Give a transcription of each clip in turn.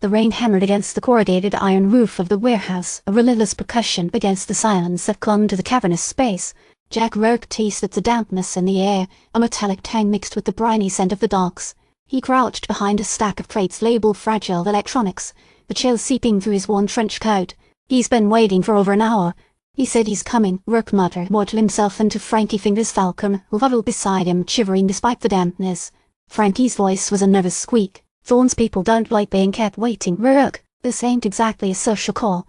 The rain hammered against the corrugated iron roof of the warehouse, a relentless percussion against the silence that clung to the cavernous space. Jack Rourke tasted the dampness in the air, a metallic tang mixed with the briny scent of the docks. He crouched behind a stack of crates labeled Fragile Electronics, the chill seeping through his worn trench coat. "He's been waiting for over an hour." "He said he's coming," Rourke muttered more to himself than to Frankie Fingers Falcon, who huddled beside him, shivering despite the dampness. Frankie's voice was a nervous squeak. "Thorne's people don't like being kept waiting, Rourke. This ain't exactly a social call."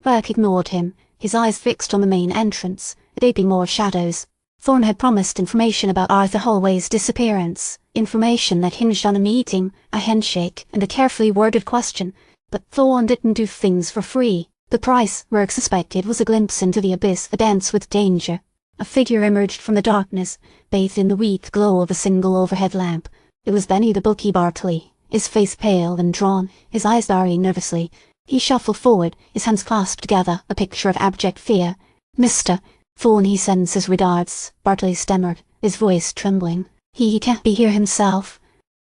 Rourke ignored him, his eyes fixed on the main entrance, gaping more shadows. Thorne had promised information about Arthur Holloway's disappearance, information that hinged on a meeting, a handshake, and a carefully worded question. But Thorne didn't do things for free. The price, Rourke suspected, was a glimpse into the abyss, a dance with danger. A figure emerged from the darkness, bathed in the weak glow of a single overhead lamp. It was Benny the Bookie Bartoli, his face pale and drawn, his eyes darting nervously. He shuffled forward, his hands clasped together, a picture of abject fear. "Mr. Thorne, he sends his regards," Bartoli stammered, his voice trembling. He can't be here himself."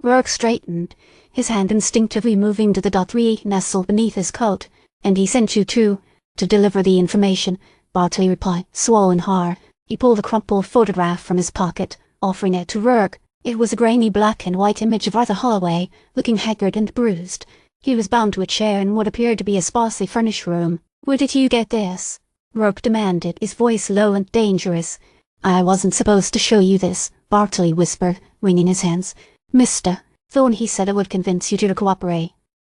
Rourke straightened, his hand instinctively moving to the .3 nestled beneath his coat. "And he sent you to deliver the information," Bartoli replied, swollen hard. He pulled a crumpled photograph from his pocket, offering it to Rourke. It was a grainy black and white image of Arthur Holloway, looking haggard and bruised. He was bound to a chair in what appeared to be a sparsely furnished room. "Where did you get this?" Rourke demanded, his voice low and dangerous. "I wasn't supposed to show you this," Bartoli whispered, wringing his hands. "Mr. Thorne, he said I would convince you to cooperate."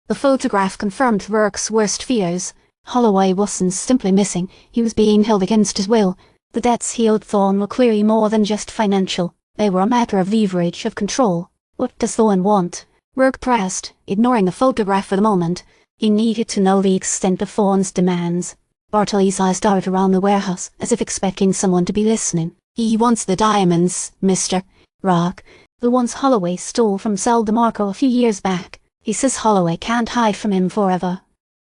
The photograph confirmed Rourke's worst fears. Holloway wasn't simply missing, he was being held against his will. The debts he owed Thorne were clearly more than just financial. They were a matter of leverage, of control. "What does Thorne want?" Rourke pressed, ignoring the photograph for the moment. He needed to know the extent of Thorne's demands. Bartoli's eyes darted around the warehouse, as if expecting someone to be listening. "He wants the diamonds, Mr. Rourke. The ones Holloway stole from Sal DeMarco a few years back. He says Holloway can't hide from him forever."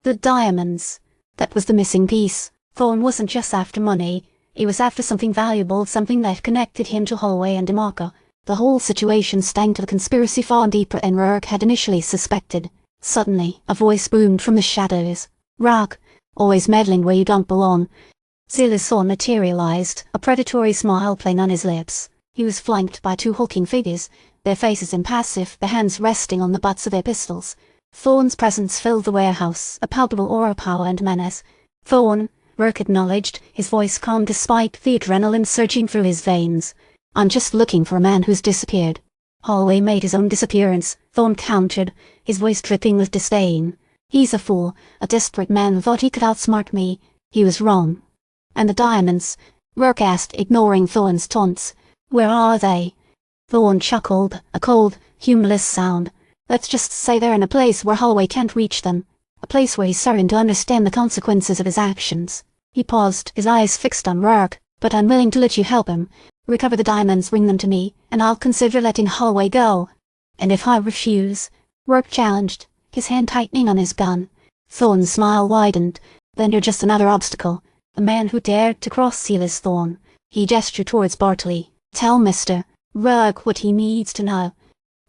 The diamonds. That was the missing piece. Thorne wasn't just after money. He was after something valuable, something that connected him to Holloway and DeMarco. The whole situation stank to the conspiracy far deeper than Rourke had initially suspected. Suddenly, a voice boomed from the shadows. "Rourke, always meddling where you don't belong." Silas Thorne materialized, a predatory smile playing on his lips. He was flanked by two hulking figures, their faces impassive, their hands resting on the butts of their pistols. Thorne's presence filled the warehouse, a palpable aura of power and menace. "Thorne," Rourke acknowledged, his voice calm despite the adrenaline surging through his veins. "I'm just looking for a man who's disappeared." "Holloway made his own disappearance," Thorne countered, his voice dripping with disdain. "He's a fool, a desperate man who thought he could outsmart me. He was wrong." "And the diamonds?" Rourke asked, ignoring Thorne's taunts. "Where are they?" Thorne chuckled, a cold, humorless sound. "Let's just say they're in a place where Holloway can't reach them. A place where he's certain to understand the consequences of his actions." He paused, his eyes fixed on Rourke. "But I'm willing to let you help him. Recover the diamonds, bring them to me, and I'll consider letting Holloway go." "And if I refuse?" Rourke challenged, his hand tightening on his gun. Thorne's smile widened. "Then you're just another obstacle. A man who dared to cross Silas Thorne." He gestured towards Bartoli. "Tell Mr. Rourke what he needs to know."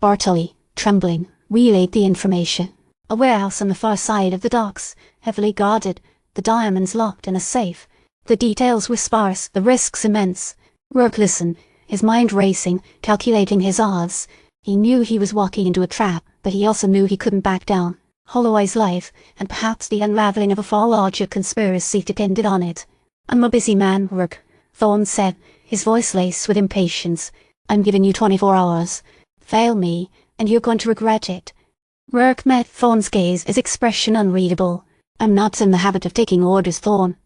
Bartoli, trembling, relayed the information. A warehouse on the far side of the docks, heavily guarded, the diamonds locked in a safe. The details were sparse, the risks immense. Rourke listened, his mind racing, calculating his odds. He knew he was walking into a trap, but he also knew he couldn't back down. Holloway's life, and perhaps the unraveling of a far larger conspiracy depended on it. "I'm a busy man, Rourke," Thorne said, his voice laced with impatience. "I'm giving you 24 hours. Fail me, and you're going to regret it." Rourke met Thorne's gaze, his expression unreadable. "I'm not in the habit of taking orders, Thorne."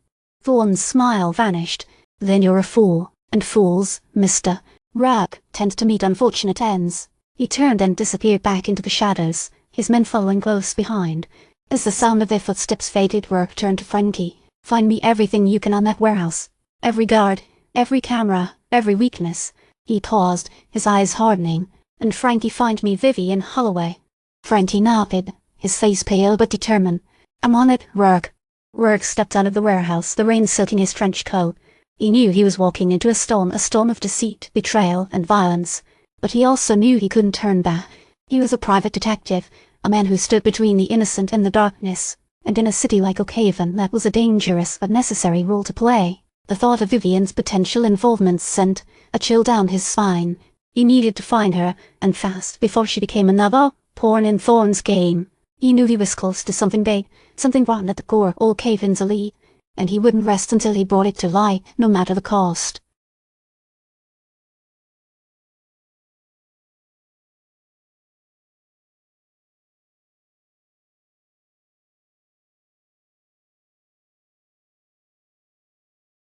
Thorne's smile vanished. "Then you're a fool, and fools, Mr. Rourke, tend to meet unfortunate ends." He turned and disappeared back into the shadows, his men following close behind. As the sound of their footsteps faded, Rourke turned to Frankie. "Find me everything you can on that warehouse. Every guard, every camera, every weakness." He paused, his eyes hardening. "And Frankie, find me Vivian Holloway." Frankie nodded, his face pale but determined. "I'm on it, Rourke." Rourke stepped out of the warehouse, the rain soaking his trench coat. He knew he was walking into a storm of deceit, betrayal, and violence. But he also knew he couldn't turn back. He was a private detective, a man who stood between the innocent and the darkness, and in a city like Oakhaven that was a dangerous but necessary role to play. The thought of Vivian's potential involvement sent a chill down his spine. He needed to find her, and fast, before she became another pawn in Thorne's game. He knew he was close to something big, something rotten at the core of Oakhaven's elite, and he wouldn't rest until he brought it to light, no matter the cost.